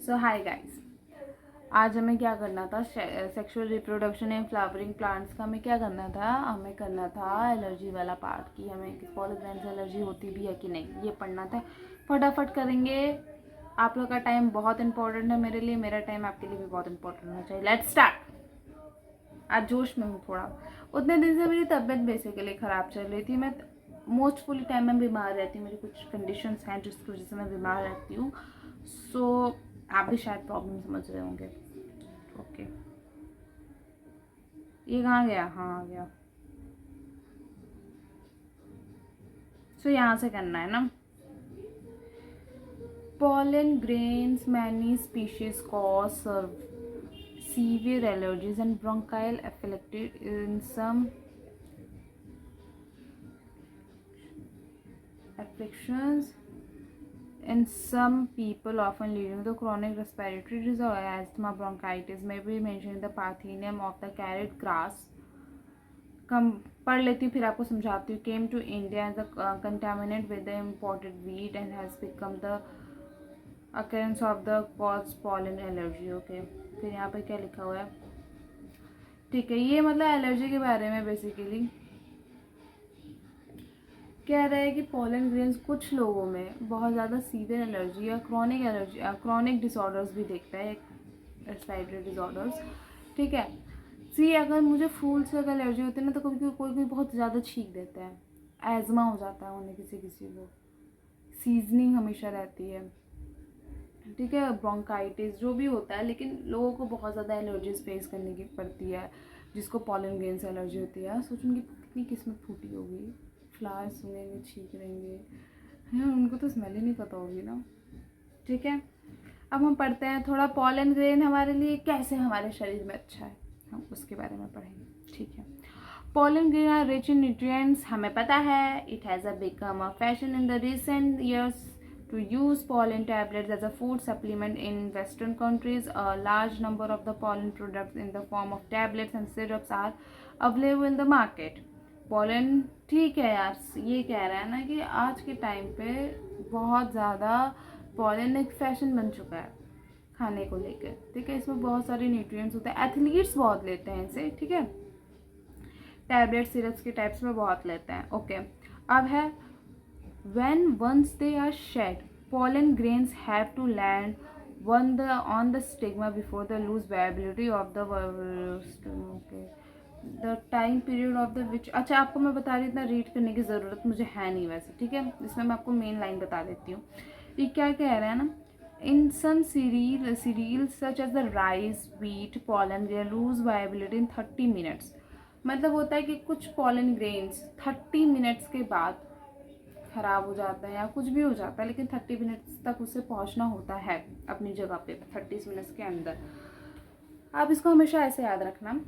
सो hi guys, आज हमें क्या करना था, sexual reproduction and flowering plants का हमें क्या करना था, हमें करना था एलर्जी वाला पार्ट कि हमें पॉलन ग्रैंड से एलर्जी होती भी है कि नहीं, ये पढ़ना था। फटाफट करेंगे। आप लोग का टाइम बहुत इंपॉर्टेंट है मेरे लिए, मेरा टाइम आपके लिए भी बहुत इंपॉर्टेंट होना चाहिए। Let's start. आज जोश में हूँ थोड़ा। उतने दिन से मेरी तबीयत बेसिकली ख़राब चल रही थी। मैं मोस्टफुली टाइम में बीमार रहती हूँ, मेरी कुछ कंडीशंस हैं जिसकी वजह से मैं बीमार रहती हूँ। सो आप भी शायद प्रॉब्लम समझ रहे होंगे। ओके, ये कहाँ गया? हाँ, आ गया। सो यहाँ से करना है ना। pollen grains many species cause severe allergies and bronchial afflicted in some afflictions in some people, often leading to chronic respiratory disorder. Asthma, bronchitis may be mentioned in the Parthenium of the carrot grass. कम पढ़ लेती हूँ फिर आपको समझाती हूँ। Came to India as a contaminate with the imported wheat and has become the occurrence of the cause pollen allergy. Okay, फिर यहाँ पे क्या लिखा हुआ है? ठीक है, ये मतलब एलर्जी के बारे में बेसिकली कह रहा है कि पॉलन ग्रेन्स कुछ लोगों में बहुत ज़्यादा सीवियर एलर्जी या क्रॉनिक डिसऑर्डर्स भी देखता है, रेस्पिरेटरी डिसऑर्डर्स। ठीक है, सी अगर मुझे फूल से अगर एलर्जी होती है ना, तो कभी कोई बहुत ज़्यादा छींक देता है, एजमा हो जाता है उन्हें, किसी को सीजनिंग हमेशा रहती है। ठीक है, ब्रोंकाइटिस जो भी होता है, लेकिन लोगों को बहुत ज़्यादा एलर्जीज फेस करने की पड़ती है जिसको पॉलन ग्रेन से एलर्जी होती है। सोच उनकी कितनी किस्मत फूटी होगी, फ्लावर्स सूंघेंगे, छींक रहेंगे, है उनको तो स्मेल ही नहीं पता होगी ना। ठीक है, अब हम पढ़ते हैं थोड़ा पॉलन ग्रेन हमारे लिए कैसे हमारे शरीर में अच्छा है, हम उसके बारे में पढ़ेंगे। ठीक है, pollen grain are rich in nutrients, हमें पता है। It has become a fashion in the recent years to use pollen tablets as a food supplement in Western countries. A large number of the pollen products in the form of tablets and syrups are available in the market. pollen ठीक है यार, ये कह रहा है ना कि आज के टाइम पे बहुत ज़्यादा pollen एक फैशन बन चुका है खाने को लेकर। ठीक है, इसमें बहुत सारे न्यूट्रिएंट्स होते हैं, एथलीट्स बहुत लेते हैं इसे। ठीक है, टैबलेट सिरप्स के टाइप्स में बहुत लेते हैं। ओके, अब है when once they are shed, pollen grains have to land on the stigma before the lose viability of the okay. The time period of the which, अच्छा आपको मैं बता रही हूँ, इतना रीड करने की ज़रूरत मुझे है नहीं वैसे। ठीक है, इसमें मैं आपको मेन लाइन बता देती हूँ। ये क्या कह रहा है ना, in some cereals such as the rice, wheat, pollen grain lose viability in 30 minutes. मतलब होता है कि कुछ पॉलन ग्रेन्स 30 मिनट्स के बाद ख़राब हो जाता है या कुछ भी हो जाता है, लेकिन 30 मिनट्स तक उसे पहुंचना होता है अपनी जगह पे 30 मिनट्स के अंदर। आप इसको हमेशा ऐसे याद रखना,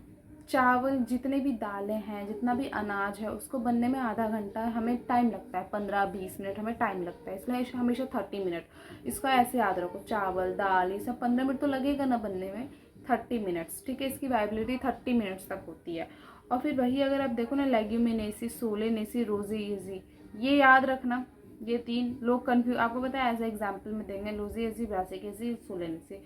चावल जितने भी दालें हैं, जितना भी अनाज है, उसको बनने में आधा घंटा हमें टाइम लगता है, 15-20 मिनट हमें टाइम लगता है, इसलिए हमेशा 30 मिनट इसका ऐसे याद रखो। चावल दाल ये सब 15 मिनट तो लगेगा ना बनने में, 30 मिनट्स। ठीक है, इसकी वाइबिलिटी 30 मिनट्स तक होती है। और फिर वही अगर आप देखो ना, लेग्यूमिनेसी, सोलेनेसी, रोजेसी, ये याद रखना। ये तीन लोग कन्फ्यूज, आपको पता है, एज एग्जाम्पल में देंगे लोजेसी, ब्रासिकेसी, सोलेनेसी,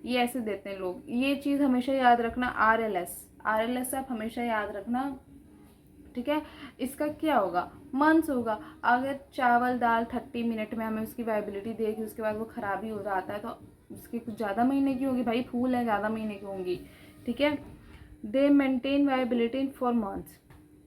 ये ऐसे देते हैं लोग। ये चीज़ हमेशा याद रखना। आर एल एस आप हमेशा याद रखना। ठीक है, इसका क्या होगा, मंथ्स होगा। अगर चावल दाल 30 मिनट में हमें उसकी वाइबिलिटी देखी, उसके बाद वो खराबी हो जाता है, तो उसकी कुछ ज़्यादा महीने की होगी भाई, फूल है, ज़्यादा महीने की होंगी। ठीक है, दे मेंटेन वाइबिलिटी फॉर मंथ्स।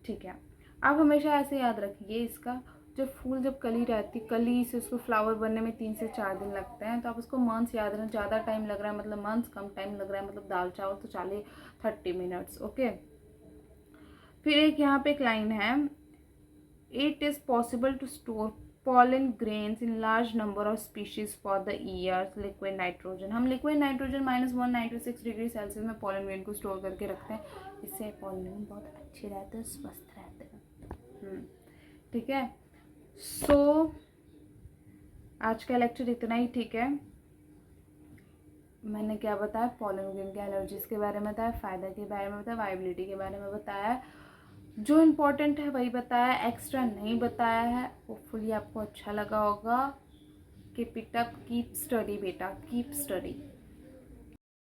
ठीक है, आप हमेशा ऐसे याद रखिए इसका। जब कली रहती, कली से उसको फ्लावर बनने में 3 से 4 दिन लगते हैं, तो आप उसको मंथ्स याद रखना। ज़्यादा टाइम लग रहा है मतलब मंथ्स, कम टाइम लग रहा है मतलब दाल चावल तो 30 मिनट्स। ओके, फिर एक यहाँ पे एक लाइन है, it is possible to store pollen grains in large number of species for the years. Liquid nitrogen, हम लिक्विड नाइट्रोजन -196 डिग्री सेल्सियस में pollen grain को स्टोर करके रखते हैं, इससे pollen grain बहुत अच्छे रहते हैं, स्वस्थ रहते हैं। ठीक है, सो आज का लेक्चर इतना ही। ठीक है, मैंने क्या बताया, पॉलन ग्रेन के एलर्जीज के बारे में बताया, फ़ायदा के बारे में बताया, वाइबिलिटी के बारे में बताया, जो इम्पोर्टेंट है वही बताया, एक्स्ट्रा नहीं बताया है। होपफुली आपको अच्छा लगा होगा। Keep it up, keep study बेटा, कीप स्टडी।